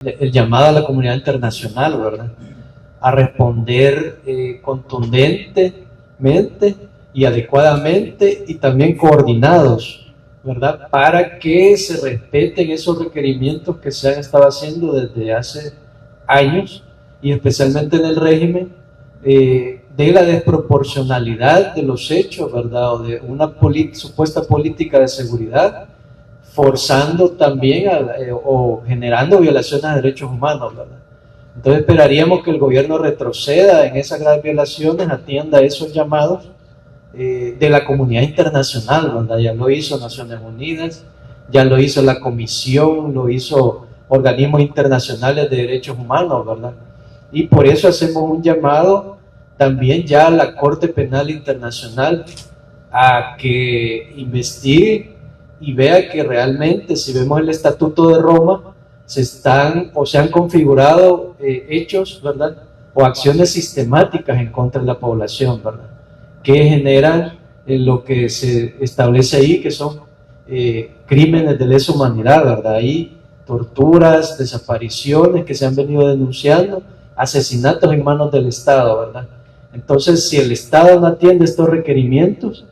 el llamado a la comunidad internacional, ¿verdad?, a responder contundentemente y adecuadamente y también coordinados, ¿verdad?, para que se respeten esos requerimientos que se han estado haciendo desde hace años, y especialmente en el régimen, de la desproporcionalidad de los hechos, ¿verdad?, o de una supuesta política de seguridad, forzando también o generando violaciones a derechos humanos, ¿verdad? Entonces esperaríamos que el gobierno retroceda en esas graves violaciones, atienda esos llamados de la comunidad internacional, ¿verdad? Ya lo hizo Naciones Unidas, ya lo hizo la Comisión, lo hizo organismos internacionales de derechos humanos, ¿verdad? Y por eso hacemos un llamado también ya a la Corte Penal Internacional a que investigue y vea que realmente, si vemos el Estatuto de Roma, se han configurado hechos, ¿verdad?, o acciones sistemáticas en contra de la población, ¿verdad?, que generan lo que se establece ahí, que son crímenes de lesa humanidad, ¿verdad? Ahí torturas, desapariciones que se han venido denunciando, asesinatos en manos del Estado, ¿verdad? Entonces, si el Estado no atiende estos requerimientos,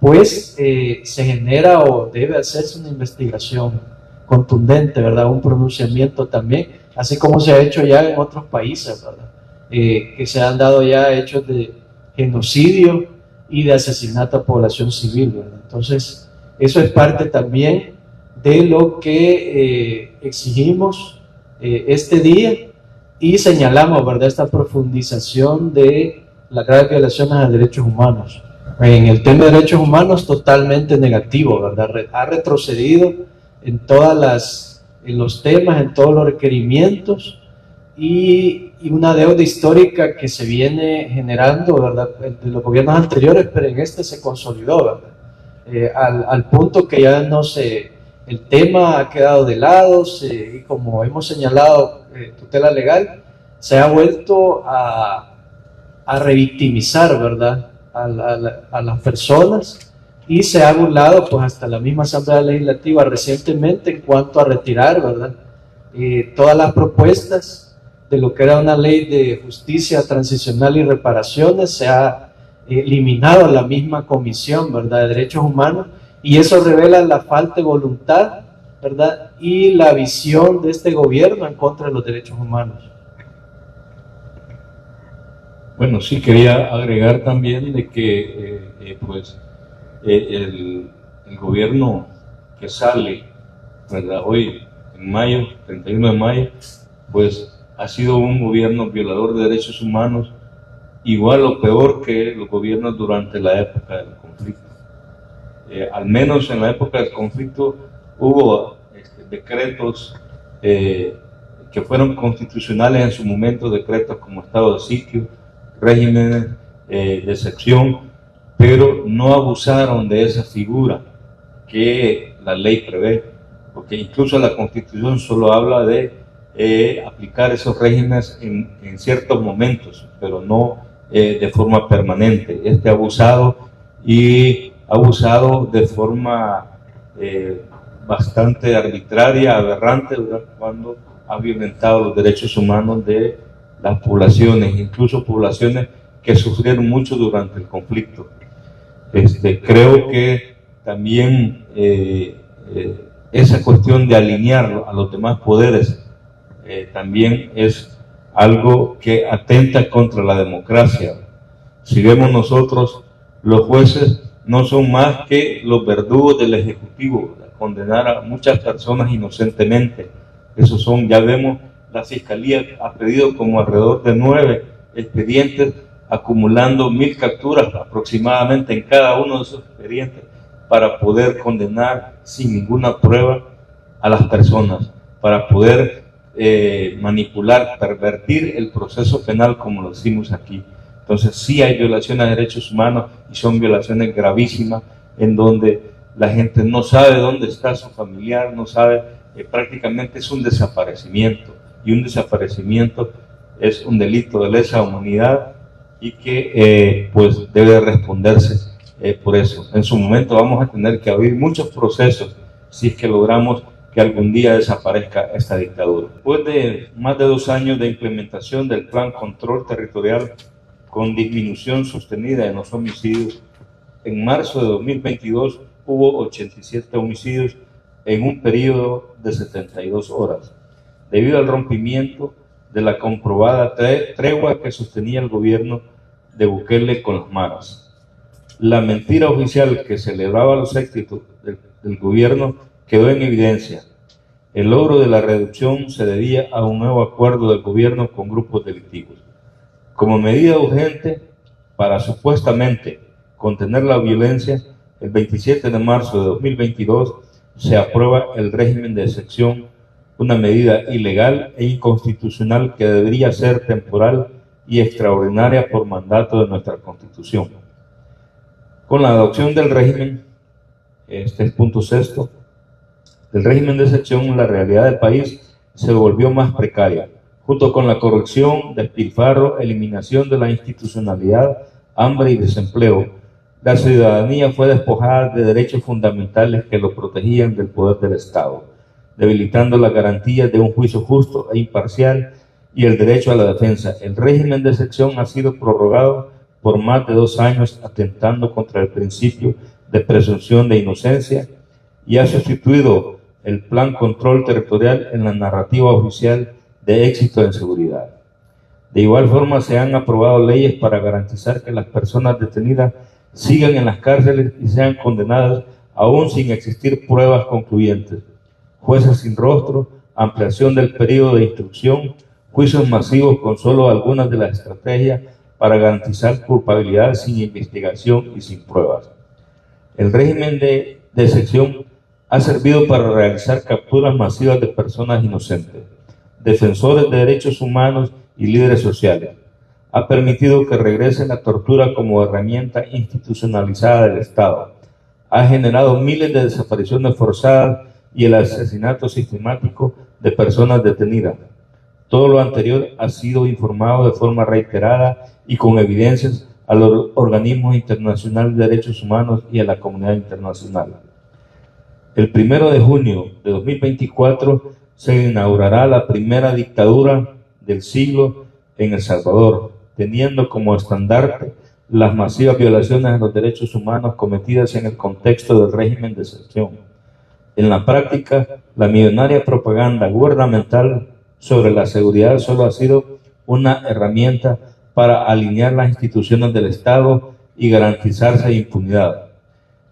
pues se genera o debe hacerse una investigación contundente, ¿verdad?, un pronunciamiento también, así como se ha hecho ya en otros países, ¿verdad?, que se han dado ya hechos de genocidio y de asesinato a población civil, ¿verdad? Entonces, eso es parte también de lo que exigimos este día, y señalamos, ¿verdad?, esta profundización de las graves violaciones a derechos humanos. En el tema de derechos humanos, totalmente negativo, ¿verdad? Ha retrocedido en los temas, en todos los requerimientos, y una deuda histórica que se viene generando, ¿verdad?, de los gobiernos anteriores, pero en este se consolidó, ¿verdad? Al punto que ya el tema ha quedado de lado, y como hemos señalado, tutela legal, se ha vuelto a revictimizar, ¿verdad?, a las personas, y se ha burlado, pues hasta la misma Asamblea Legislativa recientemente, en cuanto a retirar, ¿verdad?, todas las propuestas de lo que era una ley de justicia transicional y reparaciones. Se ha eliminado la misma Comisión, ¿verdad?, de Derechos Humanos, y eso revela la falta de voluntad, ¿verdad?, y la visión de este gobierno en contra de los derechos humanos. Bueno, sí quería agregar también de que el gobierno que sale, ¿verdad?, hoy en mayo, 31 de mayo, pues ha sido un gobierno violador de derechos humanos, igual o peor que los gobiernos durante la época del conflicto. Al menos en la época del conflicto hubo decretos que fueron constitucionales en su momento, decretos como estado de sitio, regímenes de excepción, pero no abusaron de esa figura que la ley prevé, porque incluso la Constitución solo habla de aplicar esos regímenes en ciertos momentos, pero no de forma permanente. Ha abusado de forma bastante arbitraria, aberrante, ¿verdad?, cuando ha violentado los derechos humanos de las poblaciones, incluso poblaciones que sufrieron mucho durante el conflicto. Creo que también esa cuestión de alinear a los demás poderes también es algo que atenta contra la democracia. Si vemos nosotros, los jueces no son más que los verdugos del Ejecutivo, ¿verdad?, condenar a muchas personas inocentemente. Esos son, ya vemos, la Fiscalía ha pedido como alrededor de 9 expedientes, acumulando 1000 capturas aproximadamente en cada uno de esos expedientes, para poder condenar sin ninguna prueba a las personas, para poder manipular, pervertir el proceso penal, como lo decimos aquí. Entonces sí hay violaciones de derechos humanos, y son violaciones gravísimas, en donde la gente no sabe dónde está su familiar, no sabe, prácticamente es un desaparecimiento, y un desaparecimiento es un delito de lesa humanidad, y que pues debe responderse por eso. En su momento vamos a tener que abrir muchos procesos si es que logramos que algún día desaparezca esta dictadura. Después de más de 2 años de implementación del Plan Control Territorial con disminución sostenida en los homicidios, en marzo de 2022 hubo 87 homicidios en un periodo de 72 horas, debido al rompimiento de la comprobada tregua que sostenía el gobierno de Bukele con las maras. La mentira oficial que celebraba los éxitos del gobierno quedó en evidencia. El logro de la reducción se debía a un nuevo acuerdo del gobierno con grupos delictivos. Como medida urgente para supuestamente contener la violencia, el 27 de marzo de 2022 se aprueba el régimen de excepción, una medida ilegal e inconstitucional que debería ser temporal y extraordinaria por mandato de nuestra Constitución. Con la adopción del régimen, este es el punto sexto, del régimen de excepción, la realidad del país se volvió más precaria, junto con la corrupción, despilfarro, eliminación de la institucionalidad, hambre y desempleo. La ciudadanía fue despojada de derechos fundamentales que lo protegían del poder del Estado, debilitando las garantías de un juicio justo e imparcial y el derecho a la defensa. El régimen de excepción ha sido prorrogado por más de 2 años, atentando contra el principio de presunción de inocencia, y ha sustituido el Plan Control Territorial en la narrativa oficial de éxito en seguridad. De igual forma, se han aprobado leyes para garantizar que las personas detenidas sigan en las cárceles y sean condenadas aún sin existir pruebas concluyentes. Jueces sin rostro, ampliación del periodo de instrucción, juicios masivos con solo algunas de las estrategias para garantizar culpabilidad sin investigación y sin pruebas. El régimen de excepción ha servido para realizar capturas masivas de personas inocentes, defensores de derechos humanos y líderes sociales. Ha permitido que regrese la tortura como herramienta institucionalizada del Estado. Ha generado miles de desapariciones forzadas y el asesinato sistemático de personas detenidas. Todo lo anterior ha sido informado de forma reiterada y con evidencias a los organismos internacionales de derechos humanos y a la comunidad internacional. El 1 de junio de 2024 se inaugurará la primera dictadura del siglo en El Salvador, teniendo como estandarte las masivas violaciones a los derechos humanos cometidas en el contexto del régimen de excepción. En la práctica, la millonaria propaganda gubernamental sobre la seguridad solo ha sido una herramienta para alinear las instituciones del Estado y garantizarse impunidad.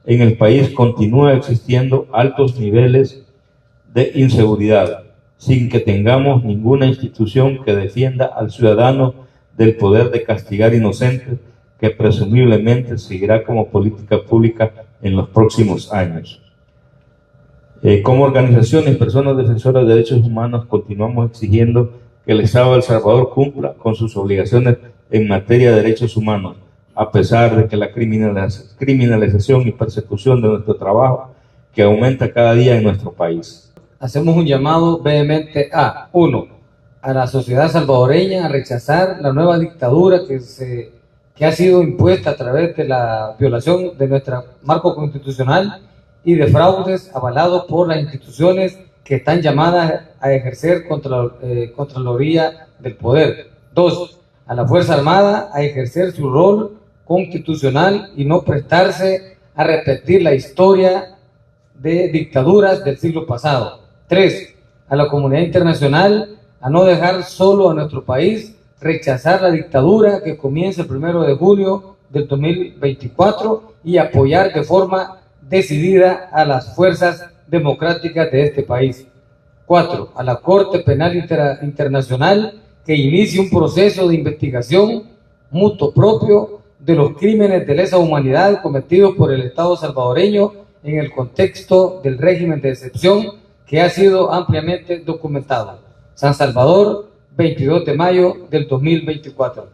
En el país continúa existiendo altos niveles de inseguridad, sin que tengamos ninguna institución que defienda al ciudadano del poder de castigar inocentes, que presumiblemente seguirá como política pública en los próximos años. Como organizaciones y personas defensoras de derechos humanos, continuamos exigiendo que el Estado de El Salvador cumpla con sus obligaciones en materia de derechos humanos, a pesar de que la criminalización y persecución de nuestro trabajo que aumenta cada día en nuestro país. Hacemos un llamado vehemente a, 1, a la sociedad salvadoreña a rechazar la nueva dictadura que ha sido impuesta a través de la violación de nuestro marco constitucional y de fraudes avalados por las instituciones que están llamadas a ejercer Contraloría del Poder. 2, a la Fuerza Armada a ejercer su rol constitucional y no prestarse a repetir la historia de dictaduras del siglo pasado. 3, a la comunidad internacional a no dejar solo a nuestro país, rechazar la dictadura que comienza el 1 de julio del 2024 y apoyar de forma decidida a las fuerzas democráticas de este país. 4, a la Corte Penal Internacional que inicie un proceso de investigación mutuo propio de los crímenes de lesa humanidad cometidos por el Estado salvadoreño en el contexto del régimen de excepción que ha sido ampliamente documentado. San Salvador, 22 de mayo del 2024.